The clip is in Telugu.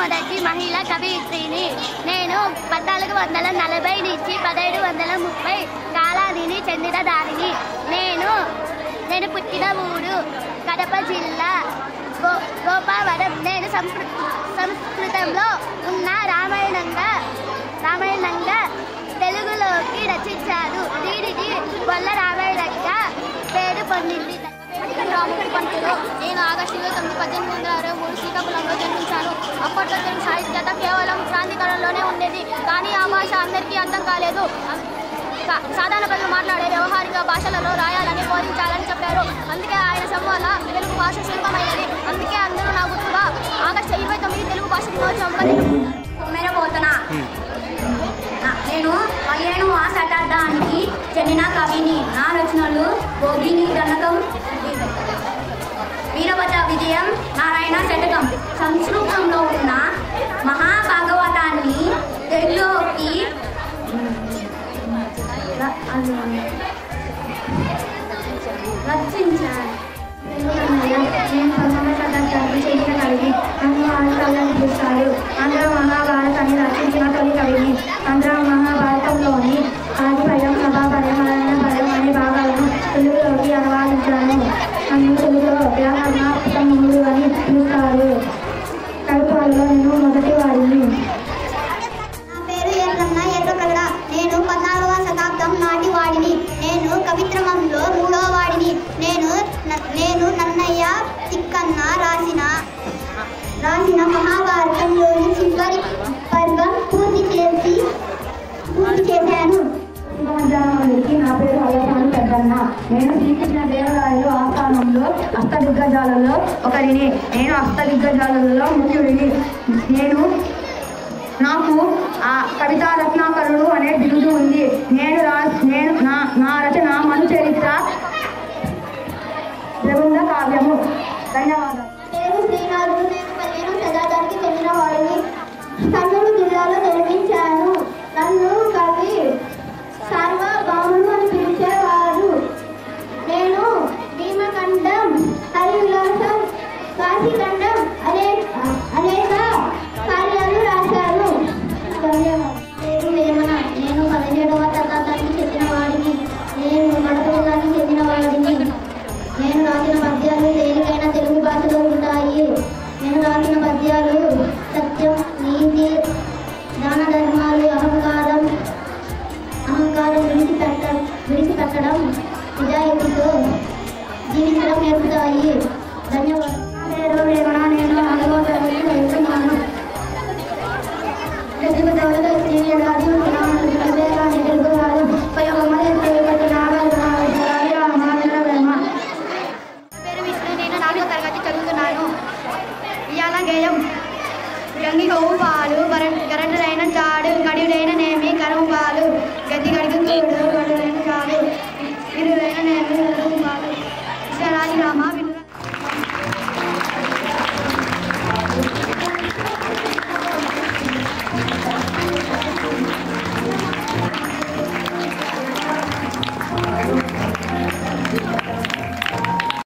యాదగిరి మహిళా కవయిత్రిని. నేను 1440 నుంచి 1730 కాలానికి చెందిన దానిని. నేను పుట్టిన ఊరు కడప జిల్లా గోపావరం. నేను సంస్కృతంలో ఉన్న రామాయణంగా తెలుగులోకి రచించాను. దీనికి గొల్ల రామాయణంగా పేరు పొందింది. రాముడి పంతులు. నేను ఆగస్టు 29, 1863 శ్రీకాకుళంలో జన్మించాను. అప్పట్లో తెలుగు సాహిత్యత కేవలం క్రాంతికాలంలోనే ఉండేది. కానీ ఆ భాష అందరికీ అర్థం కాలేదు. సాధారణ ప్రజలు మాట్లాడే వ్యవహారిక భాషలలో రాయాలని బోధించాలని చెప్పారు. అందుకే ఆయన వల్ల తెలుగు భాష శిల్పమైనది. అందుకే అందరూ నా గుర్తుగా ఆగస్టు 29 తెలుగు భాష దినోత్సవంగా మెరపోతున్నా. నేను 15వ శతాబ్దానికి చెందిన కవిని. నా రచనలు భోగిని దండకం, వీరభద్ర విజయం, నారాయణ శతకం. సంస్కృతంలో ఉన్న మహాభాగవతాన్ని తెలుగులోకి రచించాను. నేను 19వ శతాబ్దానికి చెందిన కవిని. నన్ను ఆంధ్రాలను పిలుస్తారు. ఆంధ్ర మహాభారతాన్ని రచించిన తొలి కవిని. ఆంధ్ర మహాభారతంలోని ఆదిపర్యం, సభాపర్యం, మరణపర్యం అనే భాగాలను తెలుగులోకి అనువాదించాను. నన్ను తెలుగులో వ్యాకరణ ఉత్తముడు అని పిలుస్తారు. కవిత్వాలలో నేను మొదటి వాడిని. నా పేరు ఎర్రగడ. నేను 14వ శతాబ్దం నాటి వాడిని. నేను కవిత్రమంలో 3వ వాడిని. నేను నన్నయ్య తిక్కన్న రాసిన మహాభారతంలోని చివరి పర్వం పూర్తి చేశాను. నా పేరు అయ్యప్ప పెద్దన్న. నేను శ్రీకృష్ణ దేవరాయలు ఆస్థానంలో అష్టదిగ్గజాలలో ఒకరిని. నేను అష్టదిగ్గజాలలో ముఖ్యుడిని. నాకు ఆ కవితా రత్నాకరుడు అనే బిరుదు ఉంది. నా రచన మను చరిత్ర ప్రబంధ కావ్యము. ధన్యవాదాలు. పేరు శ్రీనాథు. నేను 15వ శతాబ్దానికి చెందిన వాడిని. కర్నూలు జిల్లాలో జన్మించాను. నన్ను కవి సార్వభౌముడు అని పిలిచేవారు. నేను భీమఖండం, హరివిలాసం, కాశీఖండం అనేక కార్యాలు రాశాను. పేరు వేమన. నేను 17వ శతాబ్దానికి చెందిన వాడిని. నేను కడప జిల్లాకి చెందిన వాడిని. నేను రాసిన పద్యాలు తేలికైన తెలుగు భాషలో ఉంటాయి. నేను రాసిన పద్యాలు సత్యం, నీతి, దాన ధర్మాలు, అహంకారం విడిచిపెట్టడం, నిజాయితీతో జీవించడం నేర్పుతాయి. ధన్యవాదాలు. నేను 5వ తరగతి చదువుతున్నాను. తెలుగు దౌలతో శ్రీనివాసు తెలుగు రాదు పేరు విష్ణు. నేను 4వ తరగతి చదువుతున్నాను. ఇయాల గేయం. గంగి గోవు పాలు, గరటలైన చాడు, గడియుడైన నేమి కరము పాలు, గది గడికి చూడు, గడులైన చాలు, ఇరులైన నేమి కరము పాలు. రాజరామ